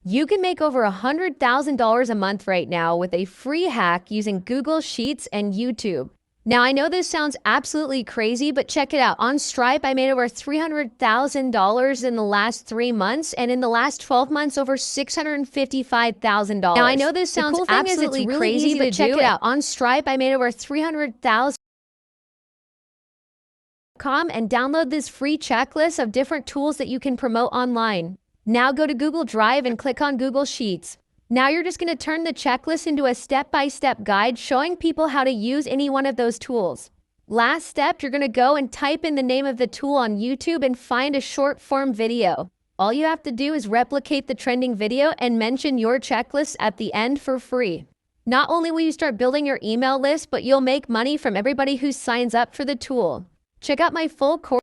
You can make over $100,000 a month right now with a free hack using Google Sheets and YouTube. Now, I know this sounds absolutely crazy, but check it out. On Stripe, I made over $300,000 in the last 3 months, and in the last 12 months, over $655,000. Now, I know this sounds absolutely crazy, but check it out. On Stripe, I made over $300,000 and download this free checklist of different tools that you can promote online. Now go to Google Drive and click on Google Sheets. Now you're just going to turn the checklist into a step-by-step guide showing people how to use any one of those tools. Last step, you're going to go and type in the name of the tool on YouTube and find a short form video. All you have to do is replicate the trending video and mention your checklist at the end for free. Not only will you start building your email list, but you'll make money from everybody who signs up for the tool. Check out my full course